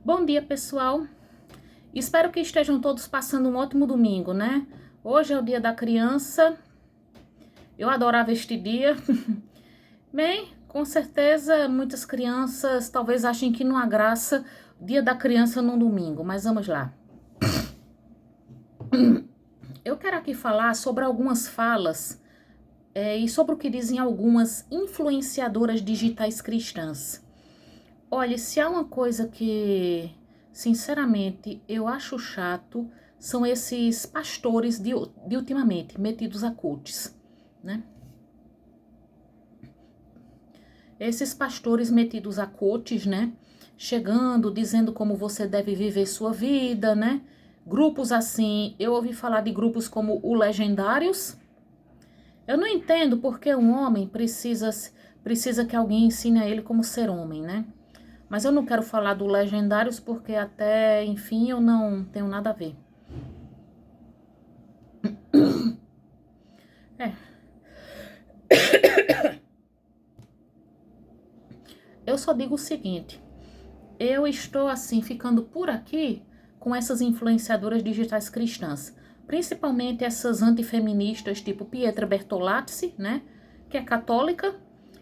Bom dia, pessoal. Espero que estejam todos passando um ótimo domingo, né? Hoje é o dia da criança. Eu adorava este dia. Bem, com certeza muitas crianças talvez achem que não há graça o dia da criança num domingo, mas vamos lá. Eu quero aqui falar sobre algumas falas e sobre o que dizem algumas influenciadoras digitais cristãs. Olha, se há uma coisa que, sinceramente, eu acho chato, são esses pastores de ultimamente, metidos a coaches, né? Esses pastores metidos a coaches, né? Chegando, dizendo como você deve viver sua vida, né? Grupos assim, eu ouvi falar de grupos como o Legendários. Eu não entendo porque um homem precisa que alguém ensine a ele como ser homem, né? Mas eu não quero falar do Legendários porque até, enfim, eu não tenho nada a ver. É. Eu só digo o seguinte, eu estou assim ficando por aqui com essas influenciadoras digitais cristãs, principalmente essas antifeministas tipo Pietra Bertolazzi, né, que é católica,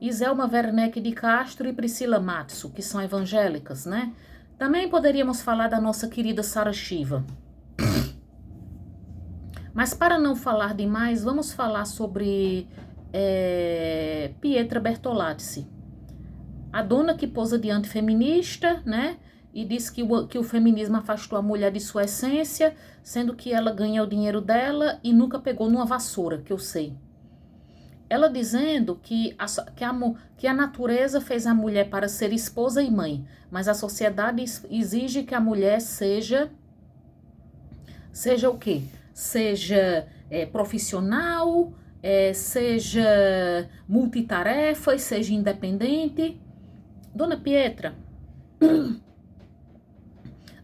e Zelma Werneck de Castro e Priscila Matzo, que são evangélicas, né? Também poderíamos falar da nossa querida Sara Shiva. Mas para não falar demais, vamos falar sobre Pietra Bertolazzi. A dona que posa de antifeminista, né? E diz que o feminismo afastou a mulher de sua essência, sendo que ela ganha o dinheiro dela e nunca pegou numa vassoura, que eu sei. Ela dizendo que a natureza fez a mulher para ser esposa e mãe, mas a sociedade exige que a mulher seja o quê? Seja profissional, seja multitarefa, seja independente. Dona Pietra,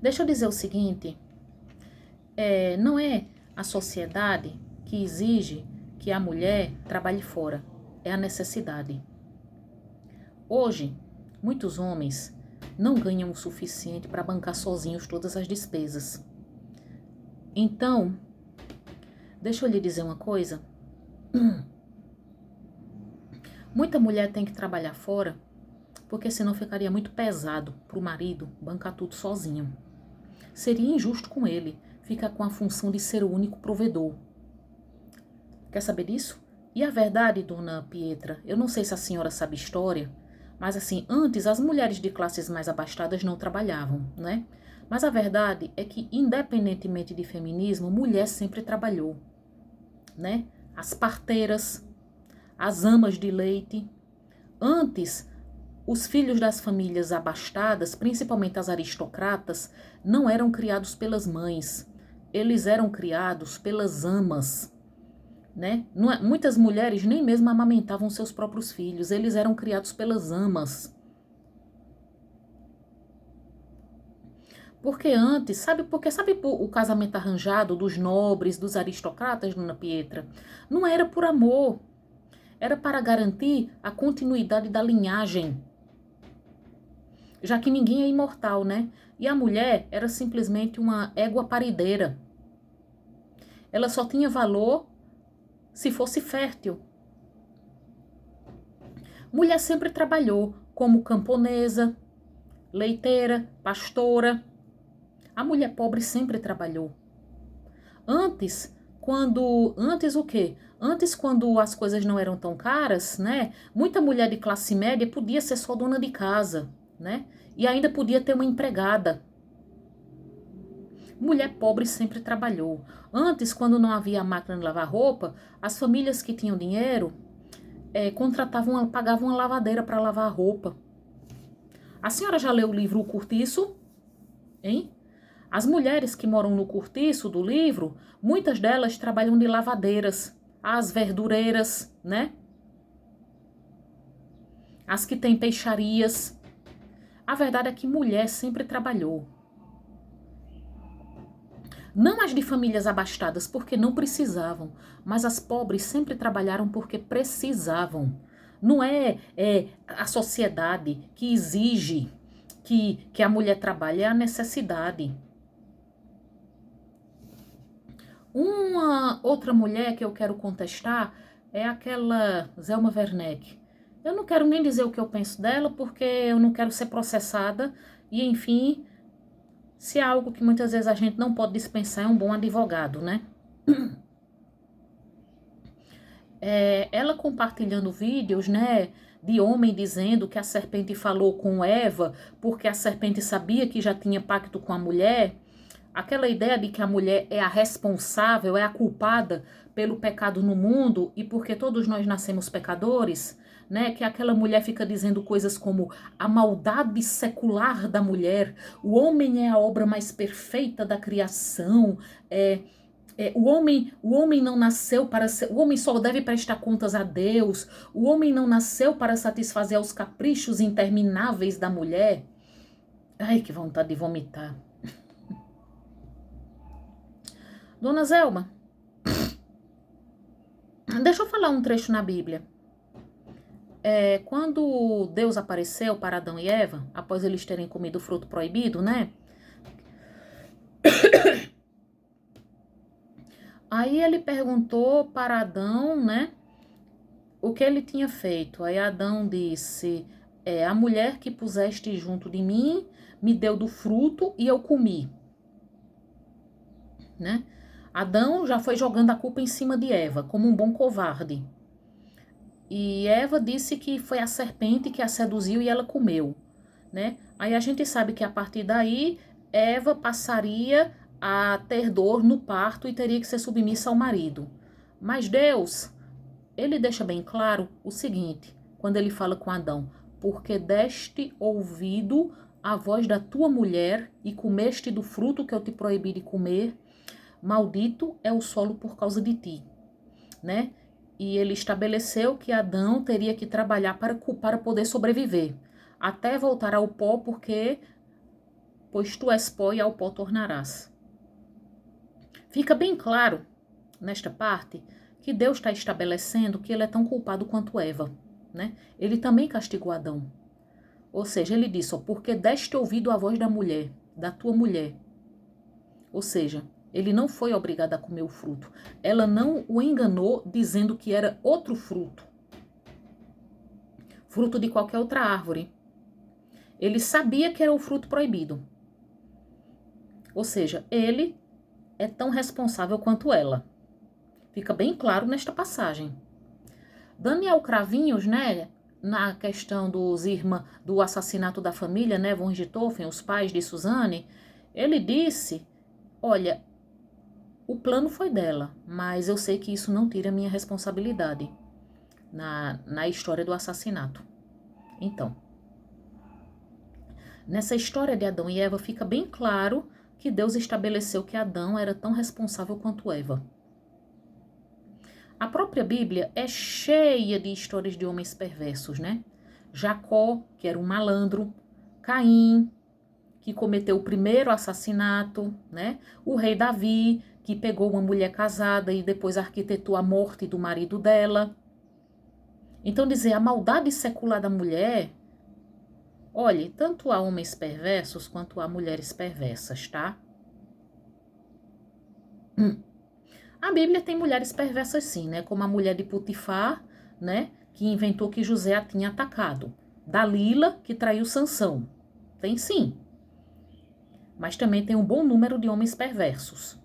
deixa eu dizer o seguinte, não é a sociedade que exige que a mulher trabalhe fora, é a necessidade. Hoje, muitos homens não ganham o suficiente para bancar sozinhos todas as despesas. Então, deixa eu lhe dizer uma coisa. Muita mulher tem que trabalhar fora, porque senão ficaria muito pesado para o marido bancar tudo sozinho. Seria injusto com ele ficar com a função de ser o único provedor. Quer saber disso? E a verdade, dona Pietra, eu não sei se a senhora sabe história, mas assim, antes as mulheres de classes mais abastadas não trabalhavam, né? Mas a verdade é que, independentemente de feminismo, mulher sempre trabalhou, né? As parteiras, as amas de leite. Antes, os filhos das famílias abastadas, principalmente as aristocratas, não eram criados pelas mães. Eles eram criados pelas amas, né? Muitas mulheres nem mesmo amamentavam seus próprios filhos. Eles eram criados pelas amas. Porque antes, sabe o casamento arranjado dos nobres, dos aristocratas, dona Pietra? Não era por amor, era para garantir a continuidade da linhagem. Já que ninguém é imortal, né? E a mulher era simplesmente uma égua parideira. Ela só tinha valor se fosse fértil. Mulher sempre trabalhou como camponesa, leiteira, pastora. A mulher pobre sempre trabalhou. Antes o quê? Antes, quando as coisas não eram tão caras, né? Muita mulher de classe média podia ser só dona de casa, né? E ainda podia ter uma empregada. Mulher pobre sempre trabalhou. Antes, quando não havia máquina de lavar roupa, as famílias que tinham dinheiro pagavam uma lavadeira para lavar a roupa. A senhora já leu o livro O Cortiço? Hein? As mulheres que moram no cortiço do livro, muitas delas trabalham de lavadeiras, as verdureiras, né? As que têm peixarias. A verdade é que mulher sempre trabalhou. Não as de famílias abastadas, porque não precisavam, mas as pobres sempre trabalharam porque precisavam. Não é a sociedade que exige que a mulher trabalha, é a necessidade. Uma outra mulher que eu quero contestar é aquela Zelma Werneck. Eu não quero nem dizer o que eu penso dela, porque eu não quero ser processada. E, enfim, se é algo que muitas vezes a gente não pode dispensar, é um bom advogado, né? Ela compartilhando vídeos, né, de homem dizendo que a serpente falou com Eva porque a serpente sabia que já tinha pacto com a mulher. Aquela ideia de que a mulher é a responsável, é a culpada pelo pecado no mundo e porque todos nós nascemos pecadores, né? Que aquela mulher fica dizendo coisas como a maldade secular da mulher, o homem é a obra mais perfeita da criação, o homem não nasceu para ser, o homem só deve prestar contas a Deus, o homem não nasceu para satisfazer aos caprichos intermináveis da mulher. Ai, que vontade de vomitar. Dona Zelma, deixa eu falar um trecho na Bíblia. Quando Deus apareceu para Adão e Eva, após eles terem comido o fruto proibido, né? Aí ele perguntou para Adão, né? O que ele tinha feito. Aí Adão disse, a mulher que puseste junto de mim me deu do fruto e eu comi, né? Adão já foi jogando a culpa em cima de Eva, como um bom covarde. E Eva disse que foi a serpente que a seduziu e ela comeu, né? Aí a gente sabe que a partir daí, Eva passaria a ter dor no parto e teria que ser submissa ao marido. Mas Deus, ele deixa bem claro o seguinte, quando ele fala com Adão, porque deste ouvido a voz da tua mulher e comeste do fruto que eu te proibi de comer, maldito é o solo por causa de ti, né? E ele estabeleceu que Adão teria que trabalhar para poder sobreviver, até voltar ao pó, pois tu és pó e ao pó tornarás. Fica bem claro, nesta parte, que Deus está estabelecendo que ele é tão culpado quanto Eva, né? Ele também castigou Adão. Ou seja, ele disse, porque deste ouvido a voz da mulher, da tua mulher. Ou seja, ele não foi obrigado a comer o fruto. Ela não o enganou dizendo que era outro fruto. Fruto de qualquer outra árvore. Ele sabia que era o fruto proibido. Ou seja, ele é tão responsável quanto ela. Fica bem claro nesta passagem. Daniel Cravinhos, né, na questão do assassinato da família, né, von Richthofen, os pais de Suzane, ele disse, olha, o plano foi dela, mas eu sei que isso não tira a minha responsabilidade na história do assassinato. Então, nessa história de Adão e Eva fica bem claro que Deus estabeleceu que Adão era tão responsável quanto Eva. A própria Bíblia é cheia de histórias de homens perversos, né? Jacó, que era um malandro, Caim, que cometeu o primeiro assassinato, né? O rei Davi, que pegou uma mulher casada e depois arquitetou a morte do marido dela. Então, dizer a maldade secular da mulher, olhe, tanto há homens perversos quanto há mulheres perversas, tá? A Bíblia tem mulheres perversas sim, né? Como a mulher de Potifar, né? Que inventou que José a tinha atacado. Dalila, que traiu Sansão. Tem sim. Mas também tem um bom número de homens perversos.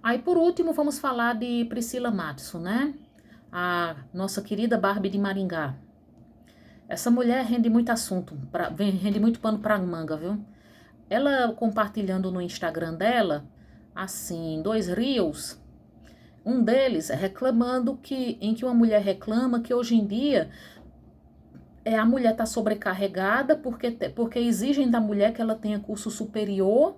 Aí, por último, vamos falar de Priscila Matson, né? A nossa querida Barbie de Maringá. Essa mulher rende muito assunto, rende muito pano pra manga, viu? Ela compartilhando no Instagram dela, assim, 2 reels, um deles reclamando em que uma mulher reclama que hoje em dia a mulher está sobrecarregada porque exigem da mulher que ela tenha curso superior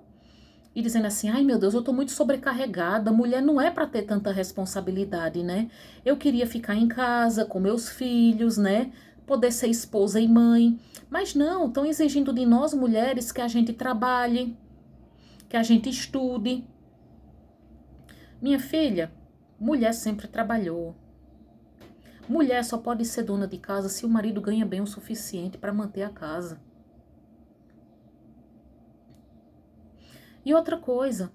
e dizendo assim, ai meu Deus, eu tô muito sobrecarregada, mulher não é para ter tanta responsabilidade, né? Eu queria ficar em casa com meus filhos, né? Poder ser esposa e mãe, mas não, estão exigindo de nós mulheres que a gente trabalhe, que a gente estude. Minha filha, mulher sempre trabalhou. Mulher só pode ser dona de casa se o marido ganha bem o suficiente para manter a casa. E outra coisa,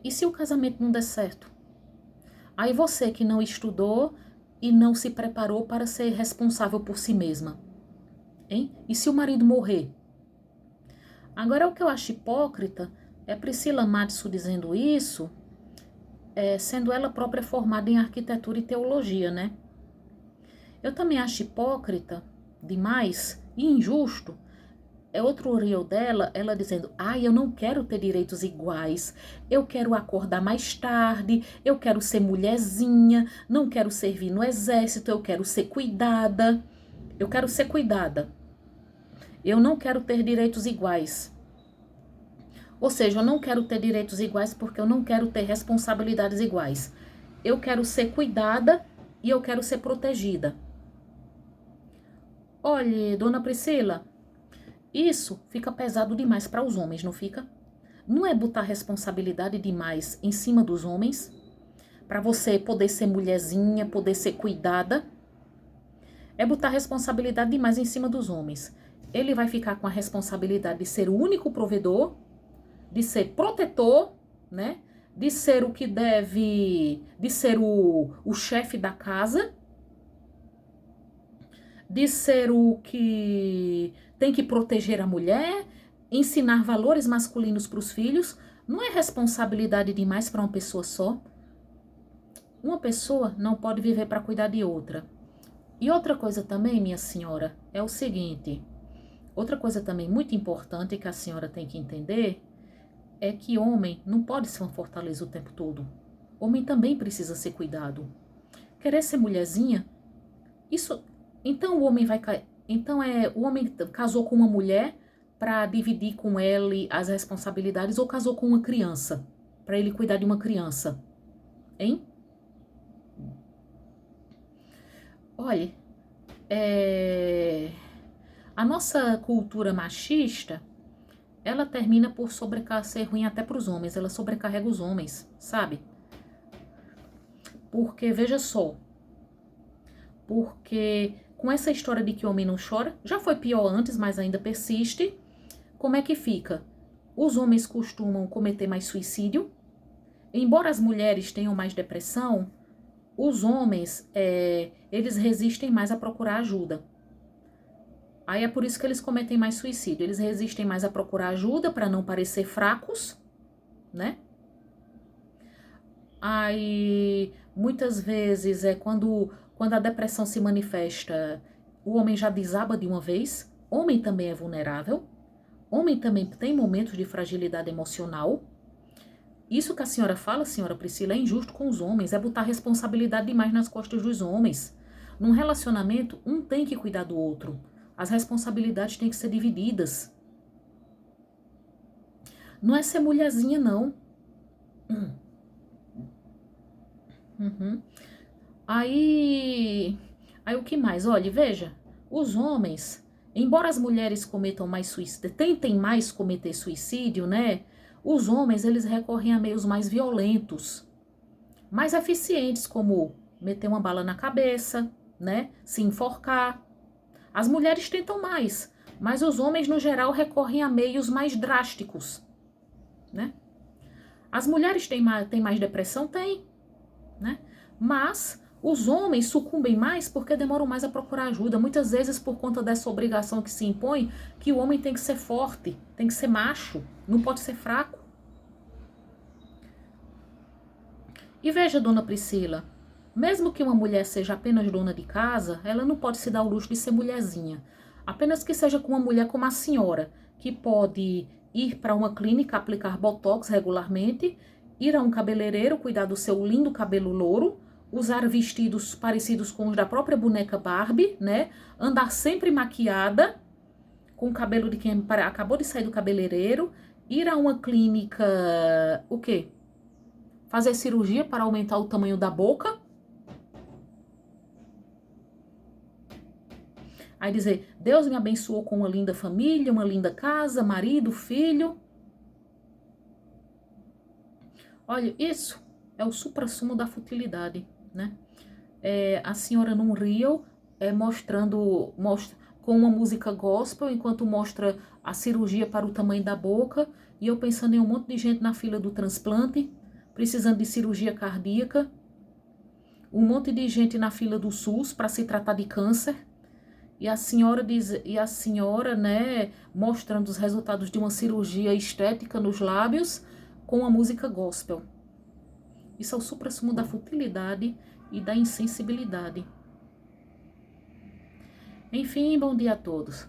e se o casamento não der certo? Aí você que não estudou e não se preparou para ser responsável por si mesma, hein? E se o marido morrer? Agora, o que eu acho hipócrita é Priscila Madison dizendo isso, sendo ela própria formada em arquitetura e teologia, né? Eu também acho hipócrita demais e injusto. É outro reel dela, ela dizendo, eu não quero ter direitos iguais, eu quero acordar mais tarde, eu quero ser mulherzinha, não quero servir no exército, eu quero ser cuidada, eu não quero ter direitos iguais. Ou seja, eu não quero ter direitos iguais porque eu não quero ter responsabilidades iguais. Eu quero ser cuidada e eu quero ser protegida. Olha, dona Priscila, isso fica pesado demais para os homens, não fica? Não é botar responsabilidade demais em cima dos homens? Para você poder ser mulherzinha, poder ser cuidada? É botar responsabilidade demais em cima dos homens. Ele vai ficar com a responsabilidade de ser o único provedor, de ser protetor, né? De ser o que deve, de ser o chefe da casa, de ser o que tem que proteger a mulher, ensinar valores masculinos para os filhos. Não é responsabilidade demais para uma pessoa só? Uma pessoa não pode viver para cuidar de outra. E outra coisa também, minha senhora, é o seguinte, outra coisa também muito importante que a senhora tem que entender é que homem não pode ser uma fortaleza o tempo todo. Homem também precisa ser cuidado. Querer ser mulherzinha, isso, então o homem vai cair. Então o homem casou com uma mulher para dividir com ele as responsabilidades ou casou com uma criança para ele cuidar de uma criança, hein? Olha, a nossa cultura machista, ela termina por ser ruim até para os homens, ela sobrecarrega os homens, sabe? Porque, veja só, porque com essa história de que o homem não chora, já foi pior antes, mas ainda persiste, como é que fica? Os homens costumam cometer mais suicídio, embora as mulheres tenham mais depressão, os homens, eles resistem mais a procurar ajuda. Aí é por isso que eles cometem mais suicídio. Eles resistem mais a procurar ajuda para não parecer fracos, né? Aí, muitas vezes, quando a depressão se manifesta, o homem já desaba de uma vez. Homem também é vulnerável. Homem também tem momentos de fragilidade emocional. Isso que a senhora fala, senhora Priscila, é injusto com os homens. É botar responsabilidade demais nas costas dos homens. Num relacionamento, um tem que cuidar do outro. As responsabilidades têm que ser divididas. Não é ser mulherzinha, não. Aí o que mais? Olha, veja, os homens, embora as mulheres cometam mais suicídio, tentem mais cometer suicídio, né? Os homens, eles recorrem a meios mais violentos, mais eficientes, como meter uma bala na cabeça, né? Se enforcar. As mulheres tentam mais, mas os homens, no geral, recorrem a meios mais drásticos, né? As mulheres têm mais depressão? Tem, né? Mas os homens sucumbem mais porque demoram mais a procurar ajuda, muitas vezes por conta dessa obrigação que se impõe, que o homem tem que ser forte, tem que ser macho, não pode ser fraco. E veja, dona Priscila, mesmo que uma mulher seja apenas dona de casa, ela não pode se dar o luxo de ser mulherzinha. Apenas que seja com uma mulher como a senhora, que pode ir para uma clínica aplicar botox regularmente, ir a um cabeleireiro cuidar do seu lindo cabelo louro, usar vestidos parecidos com os da própria boneca Barbie, né? Andar sempre maquiada, com o cabelo de quem acabou de sair do cabeleireiro, ir a uma clínica, o quê? Fazer cirurgia para aumentar o tamanho da boca. Aí dizer, Deus me abençoou com uma linda família, uma linda casa, marido, filho. Olha, isso é o suprassumo da futilidade, né? a senhora num reel, com uma música gospel, enquanto mostra a cirurgia para o tamanho da boca, e eu pensando em um monte de gente na fila do transplante, precisando de cirurgia cardíaca, um monte de gente na fila do SUS para se tratar de câncer, e a senhora, né, mostrando os resultados de uma cirurgia estética nos lábios com a música gospel. Isso é o suprassumo da futilidade e da insensibilidade. Enfim, bom dia a todos.